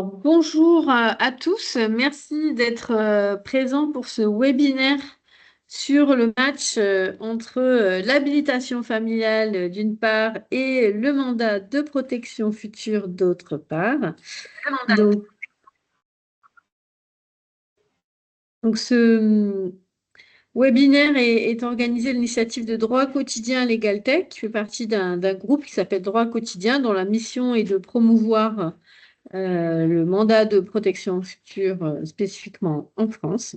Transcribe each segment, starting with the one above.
Bonjour à tous, merci d'être présents pour ce webinaire sur le match entre l'habilitation familiale d'une part et le mandat de protection future d'autre part. Donc ce webinaire est organisé à l'initiative de Droit Quotidien Legal Tech, qui fait partie d'un groupe qui s'appelle Droit Quotidien, dont la mission est de promouvoir le mandat de protection future spécifiquement en France.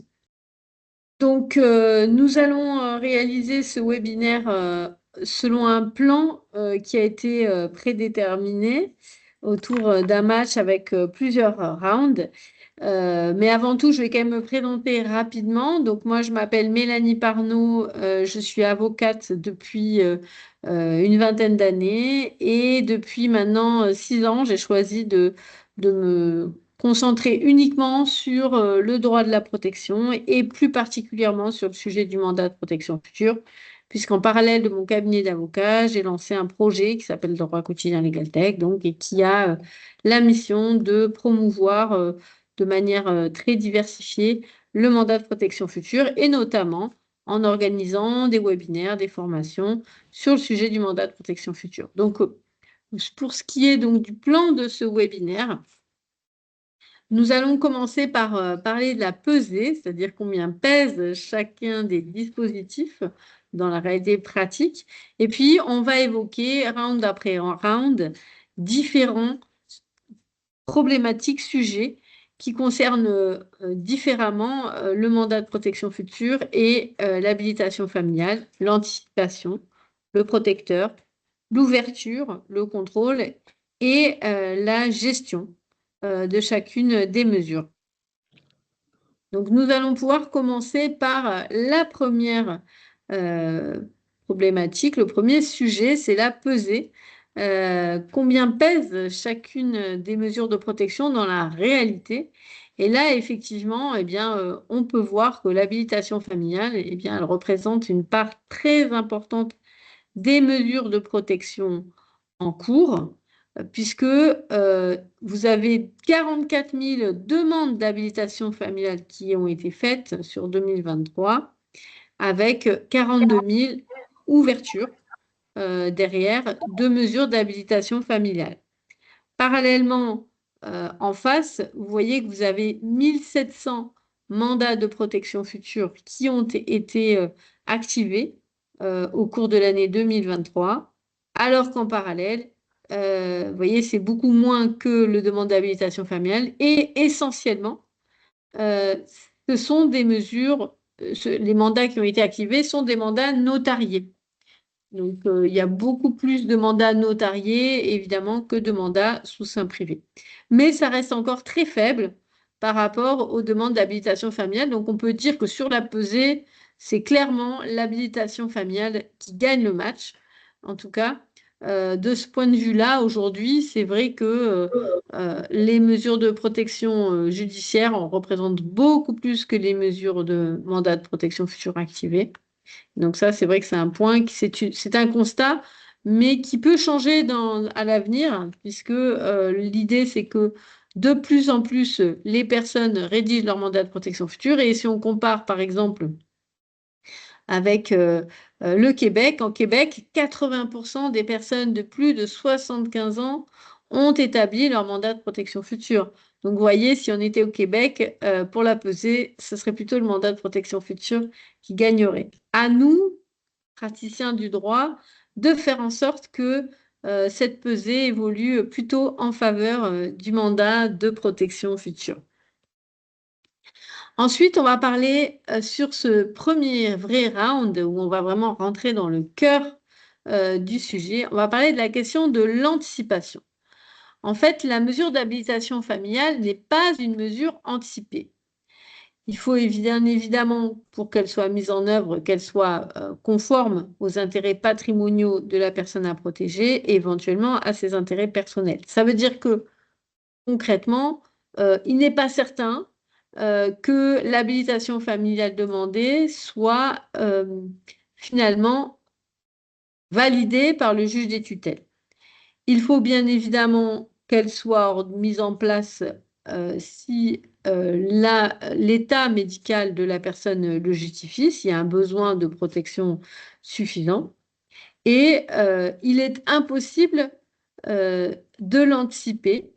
Donc, nous allons réaliser ce webinaire selon un plan qui a été prédéterminé autour d'un match avec plusieurs rounds. Mais avant tout, je vais quand même me présenter rapidement. Donc, moi, je m'appelle Mélanie Parnot, je suis avocate depuis une vingtaine d'années et depuis maintenant 6 ans, j'ai choisi de me concentrer uniquement sur le droit de la protection et plus particulièrement sur le sujet du mandat de protection future, puisqu'en parallèle de mon cabinet d'avocat, j'ai lancé un projet qui s'appelle Droit quotidien Legal Tech, donc, et qui a la mission de promouvoir de manière très diversifiée le mandat de protection future et notamment en organisant des webinaires, des formations sur le sujet du mandat de protection future. Donc, pour ce qui est donc du plan de ce webinaire, nous allons commencer par parler de la pesée, c'est-à-dire combien pèse chacun des dispositifs dans la réalité pratique. Et puis, on va évoquer, round après round, différents problématiques, sujets qui concernent différemment le mandat de protection future et l'habilitation familiale, l'anticipation, le protecteur, l'ouverture, le contrôle et la gestion de chacune des mesures. Donc, nous allons pouvoir commencer par la première problématique. Le premier sujet, c'est la pesée. Combien pèse chacune des mesures de protection dans la réalité? Et là, effectivement, eh bien, on peut voir que l'habilitation familiale, eh bien, elle représente une part très importante des mesures de protection en cours, puisque vous avez 44 000 demandes d'habilitation familiale qui ont été faites sur 2023, avec 42 000 ouvertures derrière de mesures d'habilitation familiale. Parallèlement, en face, vous voyez que vous avez 1700 mandats de protection future qui ont été activés au cours de l'année 2023, alors qu'en parallèle, vous voyez, c'est beaucoup moins que le demande d'habilitation familiale et essentiellement, euh, ce sont des mesures, les mandats qui ont été activés sont des mandats notariés. Donc, il y a beaucoup plus de mandats notariés, évidemment, que de mandats sous seing privé. Mais ça reste encore très faible par rapport aux demandes d'habilitation familiale. Donc, on peut dire que sur la pesée, c'est clairement l'habilitation familiale qui gagne le match. En tout cas, de ce point de vue-là, aujourd'hui, c'est vrai que les mesures de protection judiciaire en représentent beaucoup plus que les mesures de mandat de protection future activées. Donc ça, c'est vrai que c'est un point, c'est un constat, mais qui peut changer à l'avenir, puisque l'idée, c'est que de plus en plus, les personnes rédigent leur mandat de protection future. Et si on compare, par exemple, avec le Québec, en Québec, 80% des personnes de plus de 75 ans ont établi leur mandat de protection future. Donc, vous voyez, si on était au Québec, pour la pesée, ce serait plutôt le mandat de protection future qui gagnerait. À nous, praticiens du droit, de faire en sorte que cette pesée évolue plutôt en faveur du mandat de protection future. Ensuite, on va parler sur ce premier vrai round où on va vraiment rentrer dans le cœur du sujet. On va parler de la question de l'anticipation. En fait, la mesure d'habilitation familiale n'est pas une mesure anticipée. Il faut bien évidemment, pour qu'elle soit mise en œuvre, qu'elle soit conforme aux intérêts patrimoniaux de la personne à protéger et éventuellement à ses intérêts personnels. Ça veut dire que concrètement, il n'est pas certain que l'habilitation familiale demandée soit finalement validée par le juge des tutelles. Il faut bien évidemment qu'elle soit mise en place si l'état médical de la personne le justifie, s'il y a un besoin de protection suffisant. Et il est impossible de l'anticiper.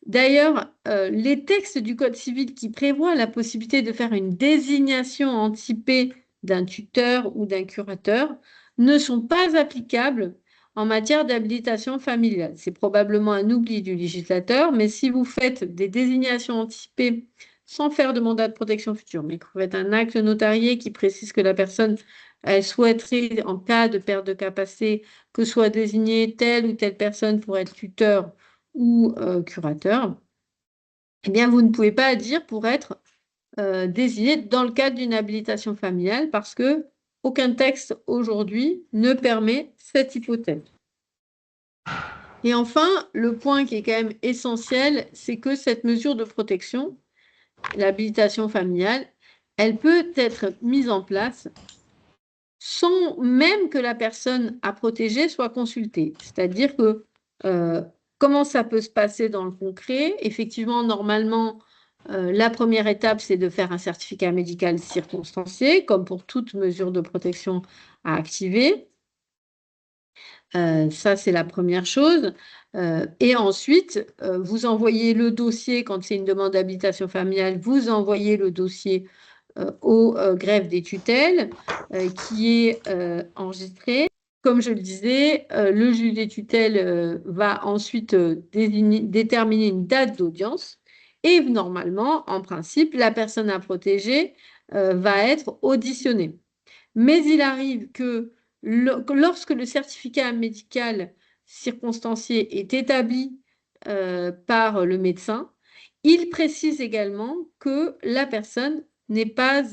D'ailleurs, les textes du Code civil qui prévoient la possibilité de faire une désignation anticipée d'un tuteur ou d'un curateur ne sont pas applicables en matière d'habilitation familiale. C'est probablement un oubli du législateur, mais si vous faites des désignations anticipées sans faire de mandat de protection future, mais que vous faites un acte notarié qui précise que la personne elle souhaiterait, en cas de perte de capacité, que soit désignée telle ou telle personne pour être tuteur ou curateur, eh bien, vous ne pouvez pas dire pour être désigné dans le cadre d'une habilitation familiale parce que aucun texte aujourd'hui ne permet cette hypothèse. Et enfin, le point qui est quand même essentiel, c'est que cette mesure de protection, l'habilitation familiale, elle peut être mise en place sans même que la personne à protéger soit consultée. C'est-à-dire que comment ça peut se passer dans le concret? Effectivement, normalement, la première étape, c'est de faire un certificat médical circonstancié, comme pour toute mesure de protection à activer. Ça, c'est la première chose. Et ensuite, vous envoyez le dossier, quand c'est une demande d'habilitation familiale, vous envoyez le dossier au greffe des tutelles qui est enregistré. Comme je le disais, le juge des tutelles va ensuite déterminer une date d'audience et normalement, en principe, la personne à protéger va être auditionnée. Mais il arrive que lorsque le certificat médical circonstancié est établi par le médecin, il précise également que la personne n'est pas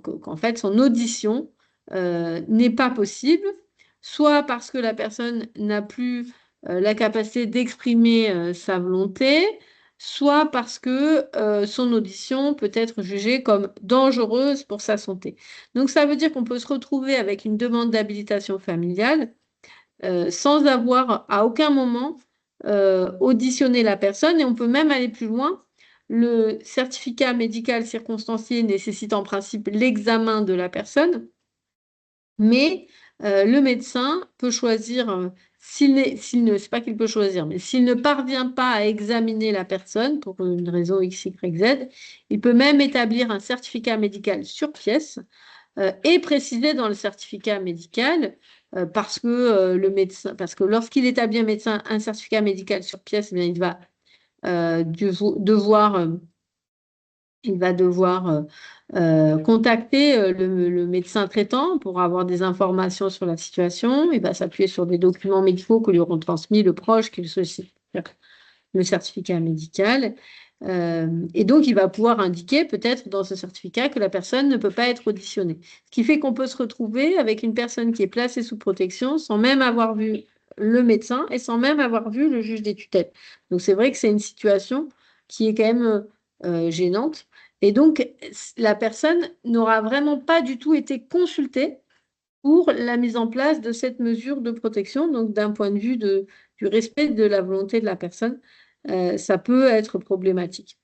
qu'en fait son audition n'est pas possible, soit parce que la personne n'a plus la capacité d'exprimer sa volonté, soit parce que son audition peut être jugée comme dangereuse pour sa santé. Donc ça veut dire qu'on peut se retrouver avec une demande d'habilitation familiale sans avoir à aucun moment auditionné la personne et on peut même aller plus loin. Le certificat médical circonstancié nécessite en principe l'examen de la personne, mais le médecin peut choisir, c'est pas qu'il peut choisir, mais s'il ne parvient pas à examiner la personne pour une raison X, Y, Z, il peut même établir un certificat médical sur pièce et préciser dans le certificat médical parce que le médecin, parce que lorsqu'il établit un certificat médical sur pièce, eh bien, il va devoir contacter le médecin traitant pour avoir des informations sur la situation. Il va s'appuyer sur des documents médicaux que lui auront transmis le proche qui sollicite le certificat médical. Et donc, il va pouvoir indiquer peut-être dans ce certificat que la personne ne peut pas être auditionnée. Ce qui fait qu'on peut se retrouver avec une personne qui est placée sous protection sans même avoir vu le médecin et sans même avoir vu le juge des tutelles. Donc, c'est vrai que c'est une situation qui est quand même gênante. Et donc, la personne n'aura vraiment pas du tout été consultée pour la mise en place de cette mesure de protection. Donc, d'un point de vue du respect de la volonté de la personne, ça peut être problématique.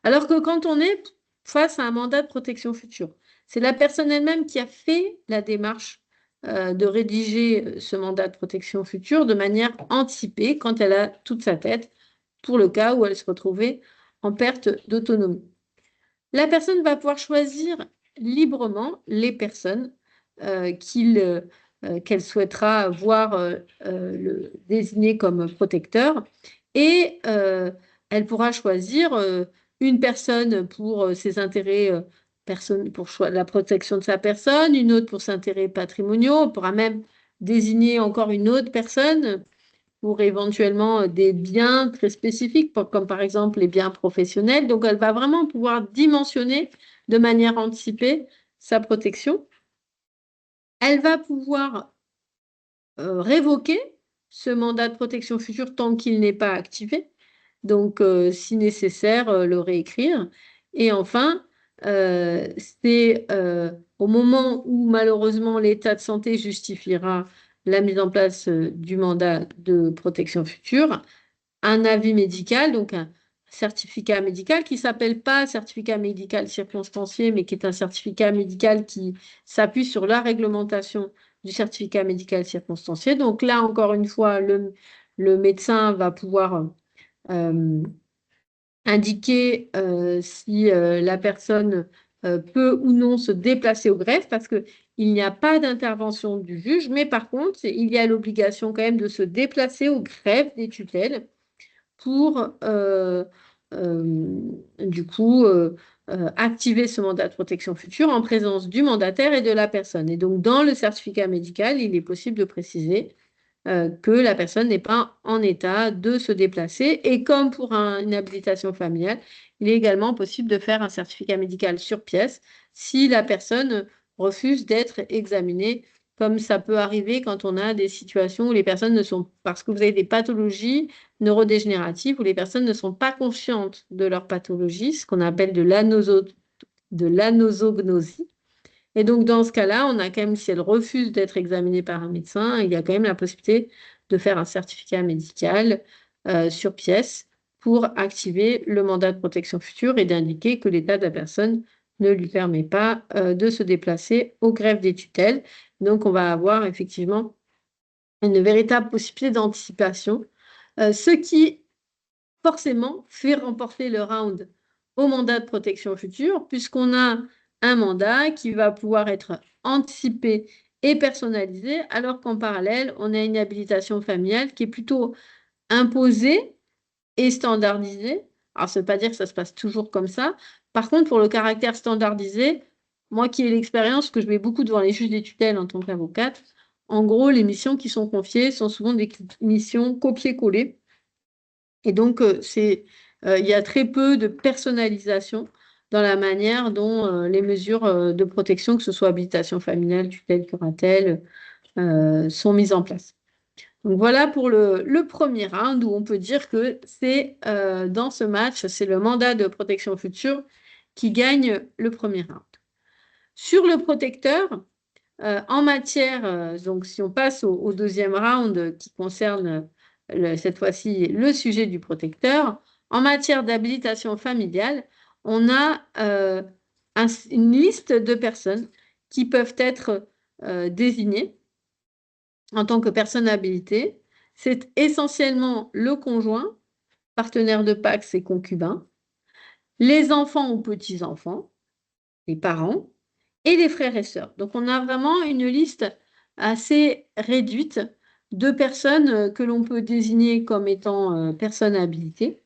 Alors que quand on est face à un mandat de protection future, c'est la personne elle-même qui a fait la démarche de rédiger ce mandat de protection future de manière anticipée quand elle a toute sa tête pour le cas où elle se retrouvait en perte d'autonomie. La personne va pouvoir choisir librement les personnes qu'elle souhaitera voir désigner comme protecteur et elle pourra choisir une personne pour ses intérêts pour la protection de sa personne, une autre pour ses intérêts patrimoniaux. On pourra même désigner encore une autre personne pour éventuellement des biens très spécifiques, comme par exemple les biens professionnels. Donc, elle va vraiment pouvoir dimensionner de manière anticipée sa protection. Elle va pouvoir révoquer ce mandat de protection future tant qu'il n'est pas activé. Donc, si nécessaire, le réécrire. Et enfin, c'est au moment où malheureusement l'état de santé justifiera la mise en place du mandat de protection future, un avis médical, donc certificat médical qui ne s'appelle pas certificat médical circonstancié, mais qui est un certificat médical qui s'appuie sur la réglementation du certificat médical circonstancié. Donc là, encore une fois, le médecin va pouvoir indiquer si la personne peut ou non se déplacer au greffe, parce qu'il n'y a pas d'intervention du juge, mais par contre, il y a l'obligation quand même de se déplacer au greffe des tutelles pour du coup activer ce mandat de protection future en présence du mandataire et de la personne. Et donc, dans le certificat médical, il est possible de préciser que la personne n'est pas en état de se déplacer. Et comme pour une habilitation familiale, il est également possible de faire un certificat médical sur pièce si la personne refuse d'être examinée, comme ça peut arriver quand on a des situations où les personnes ne sont, parce que vous avez des pathologies neurodégénératives, où les personnes ne sont pas conscientes de leur pathologie, ce qu'on appelle de l'anosognosie. Et donc, dans ce cas-là, on a quand même, si elle refuse d'être examinée par un médecin, il y a quand même la possibilité de faire un certificat médical sur pièce pour activer le mandat de protection future et d'indiquer que l'état de la personne ne lui permet pas de se déplacer au greffe des tutelles. Donc, on va avoir effectivement une véritable possibilité d'anticipation, ce qui forcément fait remporter le round au mandat de protection future, puisqu'on a un mandat qui va pouvoir être anticipé et personnalisé, alors qu'en parallèle, on a une habilitation familiale qui est plutôt imposée et standardisée. Alors, ça ne veut pas dire que ça se passe toujours comme ça. Par contre, pour le caractère standardisé, moi qui ai l'expérience, que je vais beaucoup devant les juges des tutelles en tant qu'avocate, en gros, les missions qui sont confiées sont souvent des missions copier-coller. Et donc, il y a très peu de personnalisation dans la manière dont les mesures de protection, que ce soit habilitation familiale, tutelle, curatelle, sont mises en place. Donc voilà pour le premier round où on peut dire que c'est dans ce match, c'est le mandat de protection future qui gagne le premier round. Sur le protecteur, en matière, donc si on passe au deuxième round qui concerne cette fois-ci le sujet du protecteur, en matière d'habilitation familiale, on a une liste de personnes qui peuvent être désignées en tant que personnes habilitées. C'est essentiellement le conjoint, partenaire de Pacs et concubin, les enfants ou petits-enfants, les parents et les frères et sœurs. Donc, on a vraiment une liste assez réduite de personnes que l'on peut désigner comme étant personnes habilitées,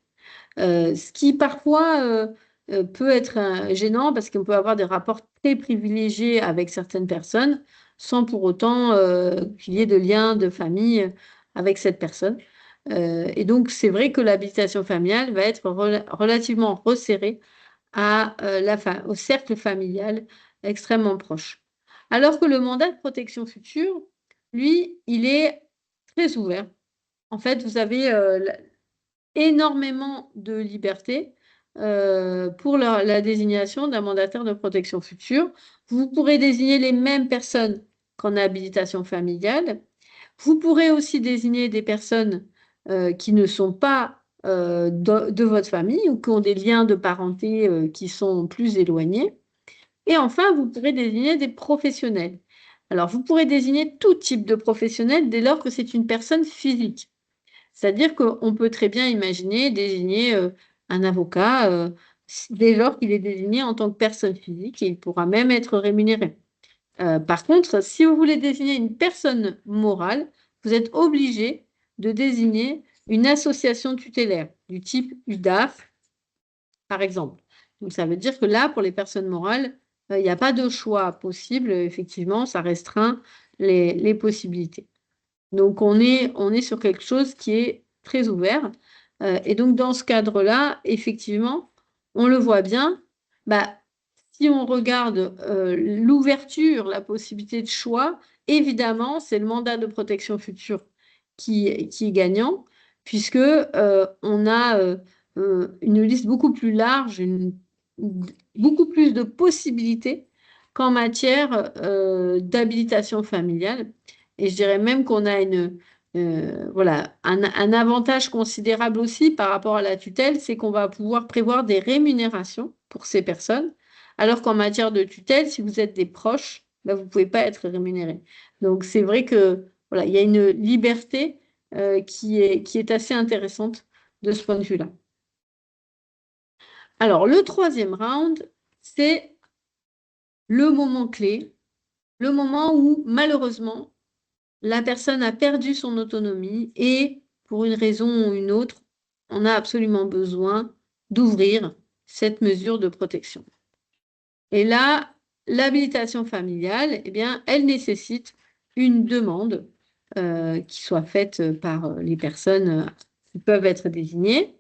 ce qui parfois peut être gênant parce qu'on peut avoir des rapports très privilégiés avec certaines personnes sans pour autant qu'il y ait de lien de famille avec cette personne. Et donc, c'est vrai que l'habilitation familiale va être relativement resserrée au cercle familial extrêmement proche. Alors que le mandat de protection future, lui, il est très ouvert. En fait, vous avez énormément de liberté pour la désignation d'un mandataire de protection future. Vous pourrez désigner les mêmes personnes qu'en habilitation familiale. Vous pourrez aussi désigner des personnes qui ne sont pas de votre famille ou qui ont des liens de parenté qui sont plus éloignés. Et enfin, vous pourrez désigner des professionnels. Alors, vous pourrez désigner tout type de professionnel dès lors que c'est une personne physique. C'est-à-dire qu'on peut très bien imaginer désigner un avocat dès lors qu'il est désigné en tant que personne physique et il pourra même être rémunéré. Par contre, si vous voulez désigner une personne morale, vous êtes obligé de désigner une association tutélaire du type UDAF, par exemple. Donc, ça veut dire que là, pour les personnes morales, il n'y a pas de choix possible. Effectivement, ça restreint les possibilités. Donc, on est sur quelque chose qui est très ouvert. Et donc, dans ce cadre-là, effectivement, on le voit bien, bah, si on regarde l'ouverture, la possibilité de choix, évidemment, c'est le mandat de protection future qui est gagnant, puisque on a une liste beaucoup plus large, beaucoup plus de possibilités qu'en matière d'habilitation familiale. Et je dirais même qu'on a voilà, un avantage considérable aussi par rapport à la tutelle, c'est qu'on va pouvoir prévoir des rémunérations pour ces personnes, alors qu'en matière de tutelle, si vous êtes des proches, ben, vous ne pouvez pas être rémunéré. Donc c'est vrai que voilà, il y a une liberté qui est assez intéressante de ce point de vue-là. Alors le troisième round, c'est le moment clé, le moment où malheureusement la personne a perdu son autonomie et, pour une raison ou une autre, on a absolument besoin d'ouvrir cette mesure de protection. Et là, l'habilitation familiale, eh bien, elle nécessite une demande qui soit faite par les personnes qui peuvent être désignées,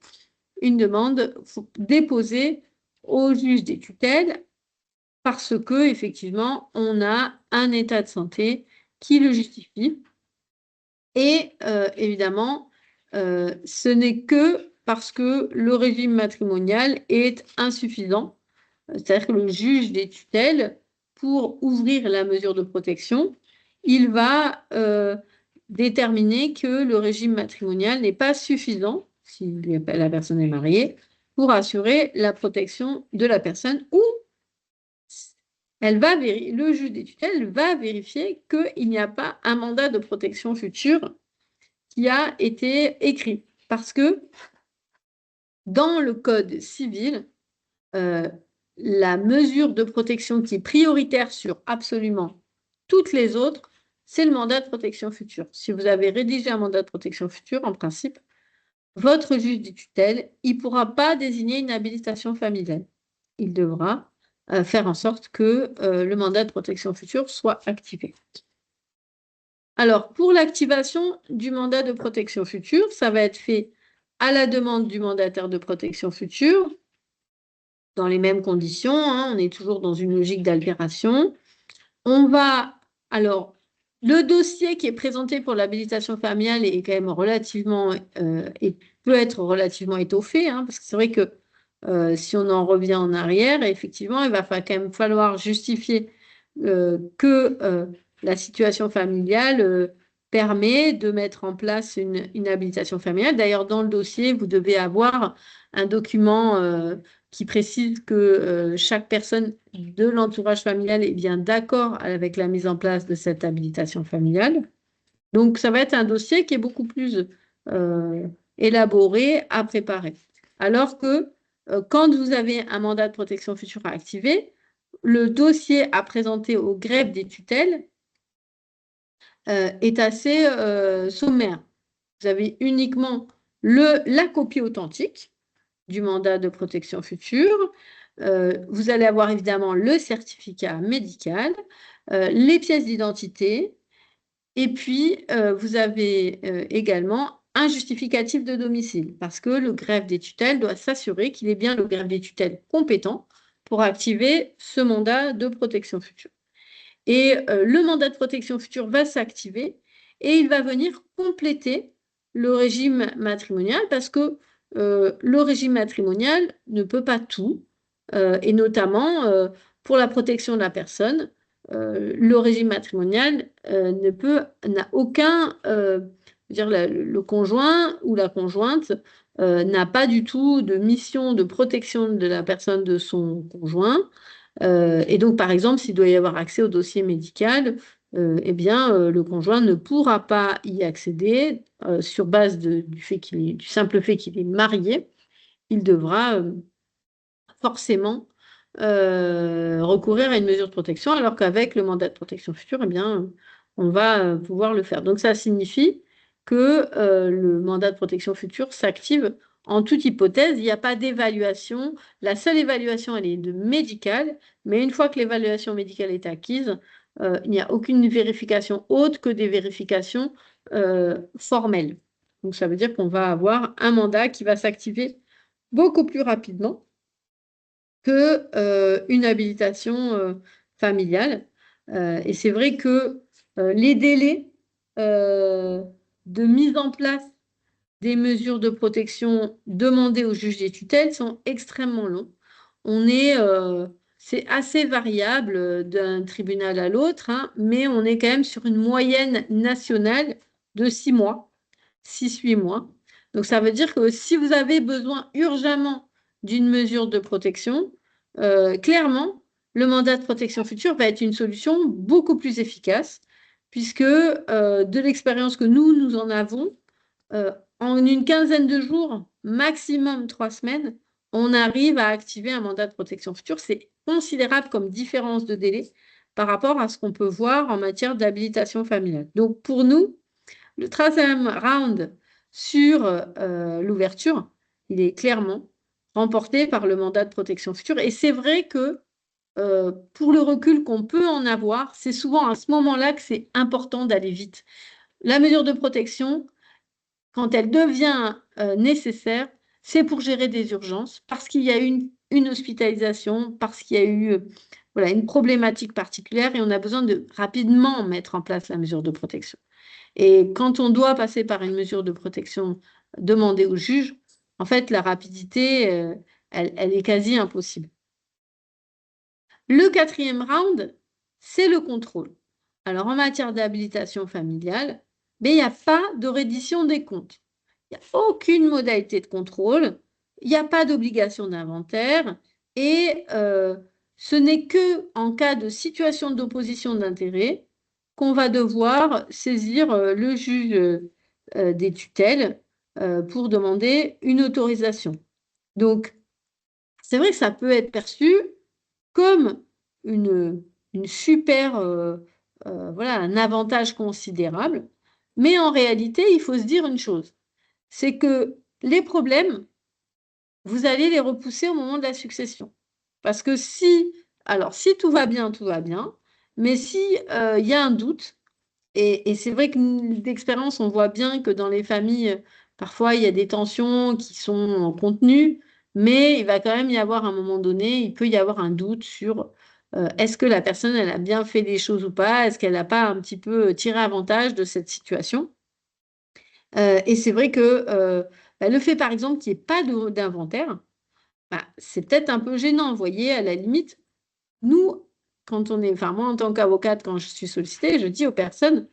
une demande déposée au juge des tutelles parce que, effectivement, on a un état de santé qui le justifie. Et évidemment, ce n'est que parce que le régime matrimonial est insuffisant. C'est-à-dire que le juge des tutelles, pour ouvrir la mesure de protection, il va déterminer que le régime matrimonial n'est pas suffisant, si la personne est mariée, pour assurer la protection de la personne ou le juge des tutelles va vérifier qu'il n'y a pas un mandat de protection future qui a été écrit. Parce que dans le Code civil, euh, la mesure de protection qui est prioritaire sur absolument toutes les autres, c'est le mandat de protection future. Si vous avez rédigé un mandat de protection future, en principe, votre juge des tutelles, il ne pourra pas désigner une habilitation familiale. Il devra faire en sorte que le mandat de protection future soit activé. Alors, pour l'activation du mandat de protection future, ça va être fait à la demande du mandataire de protection future, dans les mêmes conditions, hein, on est toujours dans une logique d'altération. Alors, le dossier qui est présenté pour l'habilitation familiale est quand même relativement, et peut être relativement étoffé, hein, parce que c'est vrai que si on en revient en arrière, effectivement, il va quand même falloir justifier que la situation familiale permet de mettre en place une habilitation familiale. D'ailleurs, dans le dossier, vous devez avoir un document qui précise que chaque personne de l'entourage familial est bien d'accord avec la mise en place de cette habilitation familiale. Donc, ça va être un dossier qui est beaucoup plus élaboré à préparer. Alors que quand vous avez un mandat de protection future à activer, le dossier à présenter au greffe des tutelles est assez sommaire. Vous avez uniquement la copie authentique du mandat de protection future. Vous allez avoir évidemment le certificat médical, les pièces d'identité, et puis vous avez également un justificatif de domicile, parce que le greffe des tutelles doit s'assurer qu'il est bien le greffe des tutelles compétent pour activer ce mandat de protection future. Et le mandat de protection future va s'activer et il va venir compléter le régime matrimonial parce que le régime matrimonial ne peut pas tout, et notamment pour la protection de la personne, le régime matrimonial n'a aucun, dire le conjoint ou la conjointe n'a pas du tout de mission de protection de la personne de son conjoint. Et donc, par exemple, s'il doit y avoir accès au dossier médical, eh bien, le conjoint ne pourra pas y accéder sur base du simple fait qu'il est marié. Il devra forcément recourir à une mesure de protection, alors qu'avec le mandat de protection future, eh bien, on va pouvoir le faire. Donc, ça signifie que le mandat de protection future s'active en toute hypothèse. Il n'y a pas d'évaluation. La seule évaluation, elle est de médicale, mais une fois que l'évaluation médicale est acquise, il n'y a aucune vérification autre que des vérifications formelles. Donc, ça veut dire qu'on va avoir un mandat qui va s'activer beaucoup plus rapidement qu'une habilitation familiale. Et c'est vrai que les délais de mise en place des mesures de protection demandées au juge des tutelles sont extrêmement longs. C'est assez variable d'un tribunal à l'autre, hein, mais on est quand même sur une moyenne nationale de 6 mois, 6-8 mois. Donc, ça veut dire que si vous avez besoin urgemment d'une mesure de protection, clairement, le mandat de protection future va être une solution beaucoup plus efficace, puisque de l'expérience que nous en avons, en une quinzaine de jours, maximum 3 semaines, on arrive à activer un mandat de protection future. C'est considérable comme différence de délai par rapport à ce qu'on peut voir en matière d'habilitation familiale. Donc, pour nous, le 13e round sur l'ouverture, il est clairement remporté par le mandat de protection future. Et c'est vrai que pour le recul qu'on peut en avoir, c'est souvent à ce moment-là que c'est important d'aller vite. La mesure de protection, quand elle devient nécessaire, c'est pour gérer des urgences, parce qu'il y a une hospitalisation, parce qu'il y a eu voilà, une problématique particulière et on a besoin de rapidement mettre en place la mesure de protection. Et quand on doit passer par une mesure de protection demandée au juge, en fait, la rapidité, elle est quasi impossible. Le 4e round, c'est le contrôle. Alors, en matière d'habilitation familiale, mais il n'y a pas de reddition des comptes. Il n'y a aucune modalité de contrôle, il n'y a pas d'obligation d'inventaire et ce n'est que en cas de situation d'opposition d'intérêt qu'on va devoir saisir le juge des tutelles pour demander une autorisation. Donc, c'est vrai que ça peut être perçu comme une super, voilà, un avantage considérable, mais en réalité, il faut se dire une chose, c'est que les problèmes, vous allez les repousser au moment de la succession. Parce que si tout va bien, mais si il y a un doute, et c'est vrai que d'expérience, on voit bien que dans les familles, parfois, il y a des tensions qui sont contenues, mais il va quand même y avoir un moment donné, il peut y avoir un doute sur est-ce que la personne, elle a bien fait les choses ou pas, est-ce qu'elle n'a pas un petit peu tiré avantage de cette situation. Et c'est vrai que le fait, par exemple, qu'il n'y ait pas d'inventaire, c'est peut-être un peu gênant. Vous voyez, à la limite, nous, quand on est, enfin moi en tant qu'avocate, quand je suis sollicitée, je dis aux personnes,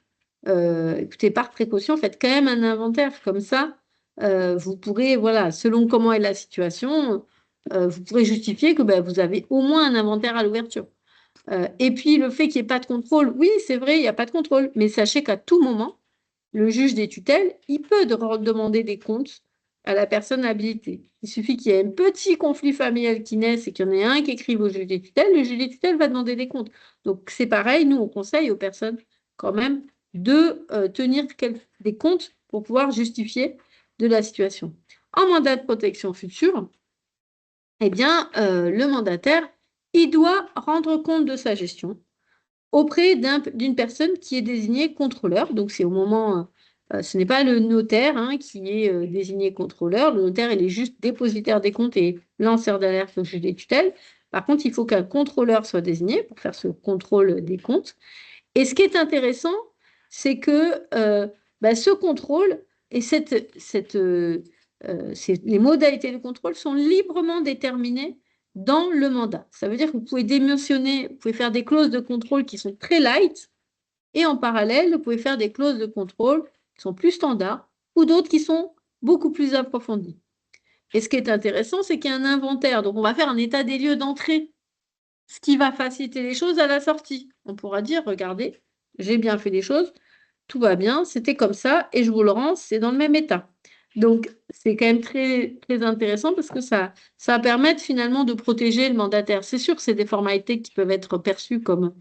écoutez, par précaution, faites quand même un inventaire. Comme ça, vous pourrez, voilà, selon comment est la situation, vous pourrez justifier que vous avez au moins un inventaire à l'ouverture. Et puis le fait qu'il n'y ait pas de contrôle, oui, c'est vrai, il n'y a pas de contrôle, mais sachez qu'à tout moment, le juge des tutelles, il peut demander des comptes à la personne habilitée. Il suffit qu'il y ait un petit conflit familial qui naisse et qu'il y en ait un qui écrive au juge des tutelles, le juge des tutelles va demander des comptes. Donc c'est pareil, nous on conseille aux personnes quand même de tenir des comptes pour pouvoir justifier de la situation. En mandat de protection future, eh bien, le mandataire, il doit rendre compte de sa gestion auprès d'une personne qui est désignée contrôleur. Donc, c'est au moment, ce n'est pas le notaire qui est désigné contrôleur. Le notaire, il est juste dépositaire des comptes et lanceur d'alerte au juge des tutelles. Par contre, il faut qu'un contrôleur soit désigné pour faire ce contrôle des comptes. Et ce qui est intéressant, c'est que ce contrôle et les modalités de contrôle sont librement déterminées dans le mandat. Ça veut dire que vous pouvez démissionner, vous pouvez faire des clauses de contrôle qui sont très light, et en parallèle, vous pouvez faire des clauses de contrôle qui sont plus standards, ou d'autres qui sont beaucoup plus approfondies. Et ce qui est intéressant, c'est qu'il y a un inventaire. Donc, on va faire un état des lieux d'entrée, ce qui va faciliter les choses à la sortie. On pourra dire, regardez, j'ai bien fait les choses, tout va bien, c'était comme ça, et je vous le rends, c'est dans le même état. Donc, c'est quand même très, très intéressant parce que ça va permettre finalement de protéger le mandataire. C'est sûr que c'est des formalités qui peuvent être perçues comme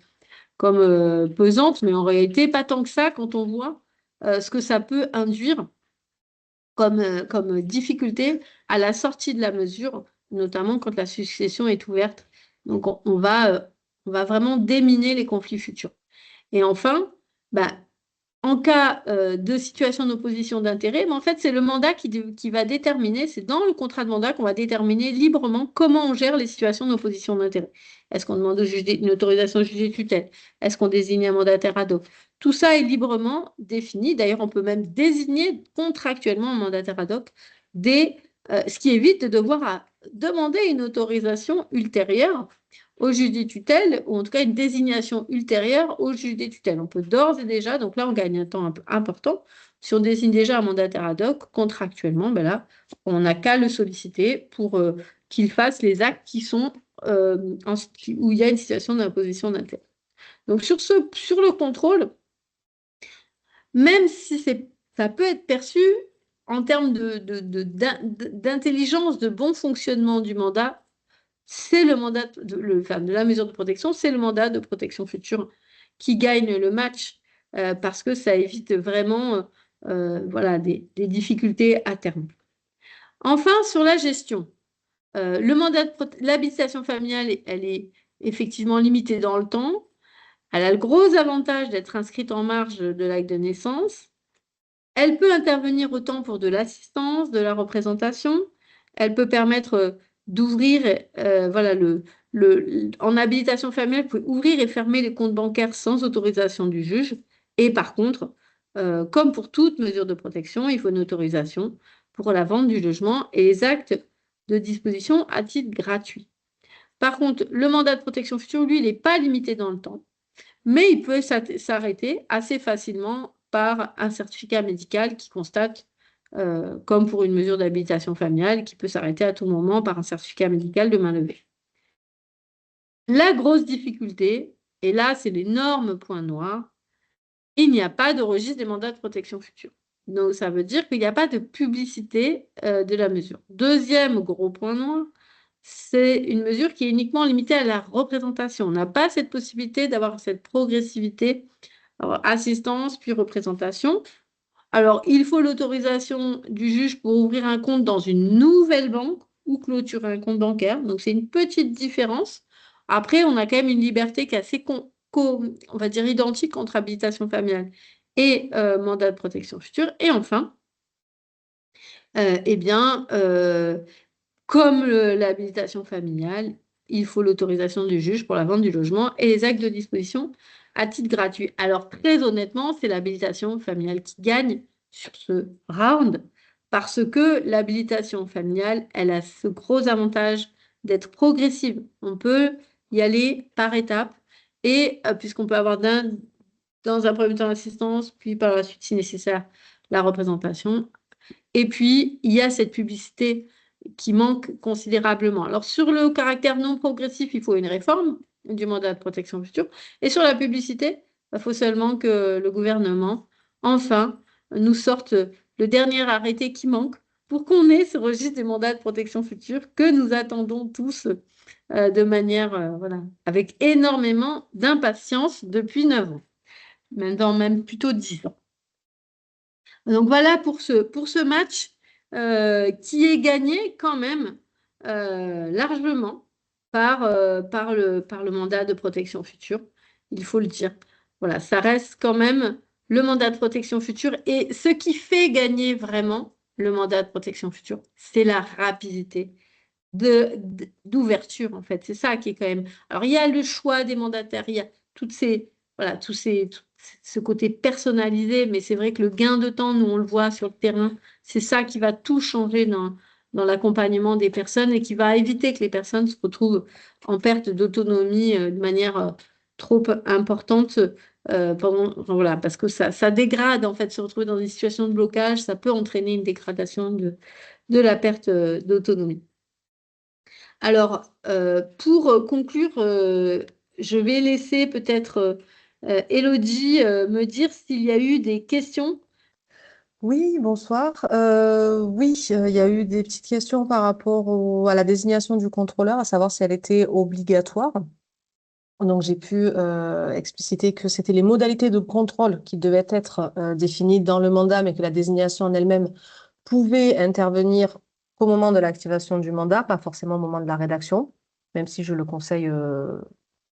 pesantes, mais en réalité, pas tant que ça quand on voit ce que ça peut induire comme difficulté à la sortie de la mesure, notamment quand la succession est ouverte. Donc, on va vraiment déminer les conflits futurs. Et enfin, en cas de situation d'opposition d'intérêt, mais en fait, c'est le mandat qui va déterminer, c'est dans le contrat de mandat qu'on va déterminer librement comment on gère les situations d'opposition d'intérêt. Est-ce qu'on demande une autorisation au juge des tutelles? Est-ce qu'on désigne un mandataire ad hoc? Tout ça est librement défini. D'ailleurs, on peut même désigner contractuellement un mandataire ad hoc, ce qui évite de devoir demander une autorisation ultérieure au juge des tutelles, ou en tout cas une désignation ultérieure au juge des tutelles. On peut d'ores et déjà, donc là on gagne un temps important, si on désigne déjà un mandataire ad hoc, contractuellement, ben là, on n'a qu'à le solliciter pour qu'il fasse les actes qui sont où il y a une situation d'imposition d'intérêt. Donc sur le contrôle, même si ça peut être perçu en termes d'intelligence, de bon fonctionnement du mandat, c'est le mandat de la mesure de protection, c'est le mandat de protection future qui gagne le match parce que ça évite vraiment voilà, des difficultés à terme. Enfin, sur la gestion, l'habilitation familiale, elle est effectivement limitée dans le temps. Elle a le gros avantage d'être inscrite en marge de l'acte de naissance. Elle peut intervenir autant pour de l'assistance, de la représentation. Elle peut permettre d'ouvrir, voilà, en habilitation familiale, vous pouvez ouvrir et fermer les comptes bancaires sans autorisation du juge. Et par contre, comme pour toute mesure de protection, il faut une autorisation pour la vente du logement et les actes de disposition à titre gratuit. Par contre, le mandat de protection future, lui, il n'est pas limité dans le temps, mais il peut s'arrêter assez facilement par un certificat médical qui constate, comme pour une mesure d'habilitation familiale, qui peut s'arrêter à tout moment par un certificat médical de main levée. La grosse difficulté, et là c'est l'énorme point noir, il n'y a pas de registre des mandats de protection future. Donc ça veut dire qu'il n'y a pas de publicité de la mesure. Deuxième gros point noir, c'est une mesure qui est uniquement limitée à la représentation. On n'a pas cette possibilité d'avoir cette progressivité. Alors, assistance, puis représentation. Alors, il faut l'autorisation du juge pour ouvrir un compte dans une nouvelle banque ou clôturer un compte bancaire. Donc, c'est une petite différence. Après, on a quand même une liberté qui est assez, on va dire, identique entre habilitation familiale et mandat de protection future. Et enfin, eh bien, comme l'habilitation familiale, il faut l'autorisation du juge pour la vente du logement et les actes de disposition à titre gratuit. Alors, très honnêtement, c'est l'habilitation familiale qui gagne sur ce round parce que l'habilitation familiale, elle a ce gros avantage d'être progressive. On peut y aller par étapes et puisqu'on peut avoir dans un premier temps l'assistance, puis par la suite, si nécessaire, la représentation. Et puis, il y a cette publicité qui manque considérablement. Alors, sur le caractère non progressif, il faut une réforme du mandat de protection future. Et sur la publicité, il faut seulement que le gouvernement, enfin, nous sorte le dernier arrêté qui manque pour qu'on ait ce registre des mandats de protection future que nous attendons tous de manière, voilà, avec énormément d'impatience depuis 9 ans, maintenant même plutôt 10 ans. Donc voilà pour ce match qui est gagné quand même largement par le mandat de protection future, il faut le dire. Voilà, ça reste quand même le mandat de protection future et ce qui fait gagner vraiment le mandat de protection future, c'est la rapidité d'ouverture en fait. C'est ça qui est quand même. Alors il y a le choix des mandataires, il y a toutes ces voilà ce côté personnalisé, mais c'est vrai que le gain de temps, nous on le voit sur le terrain, c'est ça qui va tout changer dans l'accompagnement des personnes et qui va éviter que les personnes se retrouvent en perte d'autonomie de manière trop importante. Voilà, parce que ça dégrade, en fait, se retrouver dans une situation de blocage, ça peut entraîner une dégradation de la perte d'autonomie. Alors, pour conclure, je vais laisser peut-être Élodie me dire s'il y a eu des questions. Oui, bonsoir. Oui, il y a eu des petites questions par rapport à la désignation du contrôleur, à savoir si elle était obligatoire. Donc, j'ai pu expliciter que c'était les modalités de contrôle qui devaient être définies dans le mandat, mais que la désignation en elle-même pouvait intervenir au moment de l'activation du mandat, pas forcément au moment de la rédaction, même si je le conseille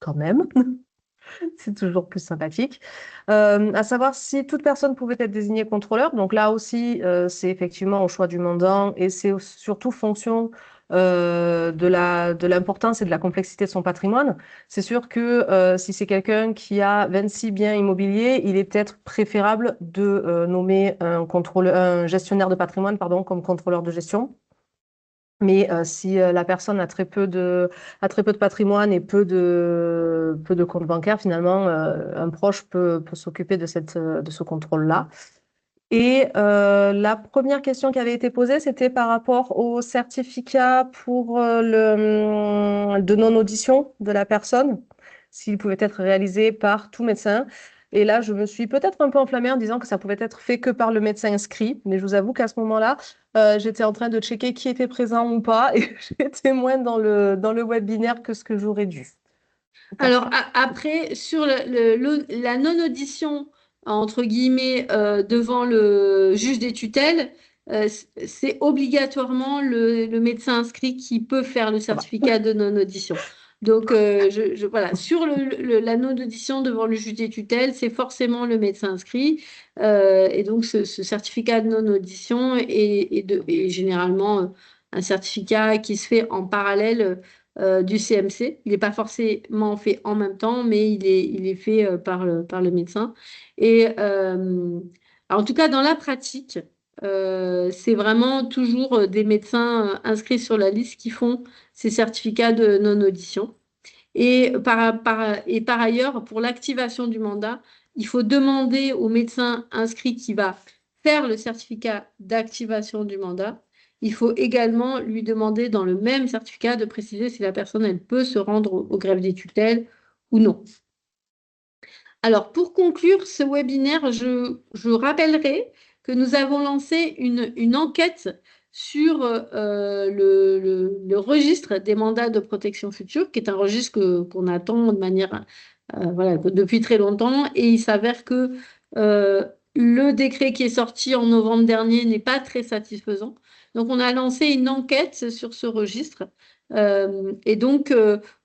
quand même. C'est toujours plus sympathique. À savoir si toute personne pouvait être désignée contrôleur. Donc là aussi, c'est effectivement au choix du mandant et c'est surtout fonction de l'importance et de la complexité de son patrimoine. C'est sûr que si c'est quelqu'un qui a 26 biens immobiliers, il est peut-être préférable de nommer un gestionnaire de patrimoine, pardon, comme contrôleur de gestion. Mais si la personne a très peu de patrimoine et peu de comptes bancaires, finalement, un proche peut s'occuper de ce contrôle-là. Et la première question qui avait été posée, c'était par rapport au certificat pour de non-audition de la personne, s'il pouvait être réalisé par tout médecin. Et là, je me suis peut-être un peu enflammée en disant que ça pouvait être fait que par le médecin inscrit. Mais je vous avoue qu'à ce moment-là, j'étais en train de checker qui était présent ou pas et j'étais moins dans le webinaire que ce que j'aurais dû. Alors après, sur la non-audition, entre guillemets, devant le juge des tutelles, c'est obligatoirement le médecin inscrit qui peut faire le Ça va. certificat de non-audition. Donc, voilà, sur la non-audition devant le juge des tutelles, c'est forcément le médecin inscrit. Et donc, ce certificat de non-audition est généralement un certificat qui se fait en parallèle du CMC. Il n'est pas forcément fait en même temps, mais il est fait par le médecin. Et alors, en tout cas, dans la pratique, c'est vraiment toujours des médecins inscrits sur la liste qui font ces certificats de non-audition. Et par ailleurs, pour l'activation du mandat, il faut demander au médecin inscrit qui va faire le certificat d'activation du mandat. Il faut également lui demander dans le même certificat de préciser si la personne elle peut se rendre au greffe des tutelles ou non. Alors, pour conclure ce webinaire, je rappellerai que nous avons lancé une enquête sur le registre des mandats de protection future, qui est un registre qu'on attend de manière, voilà, depuis très longtemps. Et il s'avère que euh, le décret qui est sorti en novembre dernier n'est pas très satisfaisant. Donc, on a lancé une enquête sur ce registre. Et donc,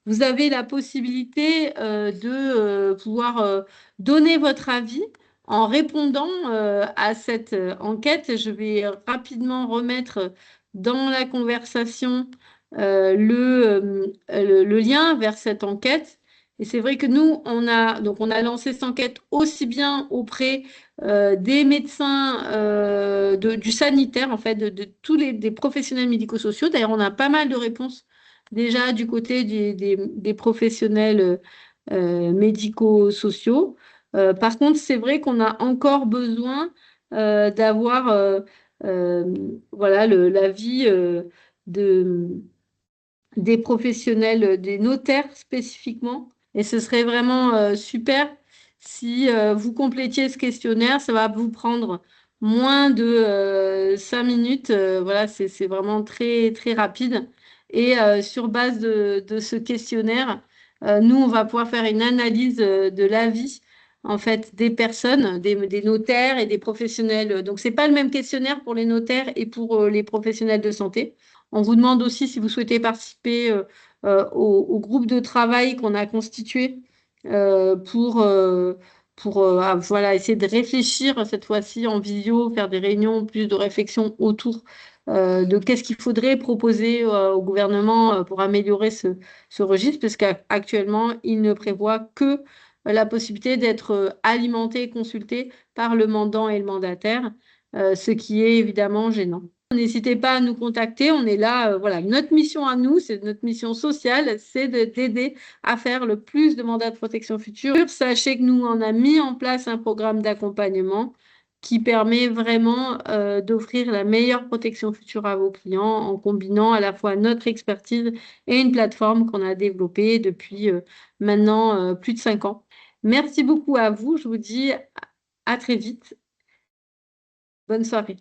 vous avez la possibilité de pouvoir donner votre avis en répondant à cette enquête. Je vais rapidement remettre dans la conversation le lien vers cette enquête. Et c'est vrai que nous, on a lancé cette enquête aussi bien auprès des médecins, du sanitaire, en fait, de tous des professionnels médico-sociaux. D'ailleurs, on a pas mal de réponses déjà du côté des professionnels médico-sociaux. Par contre, c'est vrai qu'on a encore besoin d'avoir euh, voilà, l'avis de, des professionnels, des notaires spécifiquement. Et ce serait vraiment super si vous complétiez ce questionnaire. Ça va vous prendre moins de 5 minutes. Voilà, c'est vraiment très, très rapide. Et sur base de ce questionnaire, nous, on va pouvoir faire une analyse de l'avis en fait, des personnes, des notaires et des professionnels. Donc, c'est pas le même questionnaire pour les notaires et pour les professionnels de santé. On vous demande aussi si vous souhaitez participer au groupe de travail qu'on a constitué euh, pour, euh, voilà, essayer de réfléchir cette fois-ci en visio, faire des réunions, plus de réflexion autour de qu'est-ce qu'il faudrait proposer au gouvernement pour améliorer ce registre, parce qu'actuellement, il ne prévoit que la possibilité d'être alimenté et consulté par le mandant et le mandataire, ce qui est évidemment gênant. N'hésitez pas à nous contacter. On est là. Voilà, notre mission à nous, c'est notre mission sociale, c'est d'aider à faire le plus de mandats de protection future. Sachez que nous, on a mis en place un programme d'accompagnement qui permet vraiment d'offrir la meilleure protection future à vos clients en combinant à la fois notre expertise et une plateforme qu'on a développée depuis maintenant plus de 5 ans. Merci beaucoup à vous. Je vous dis à très vite. Bonne soirée.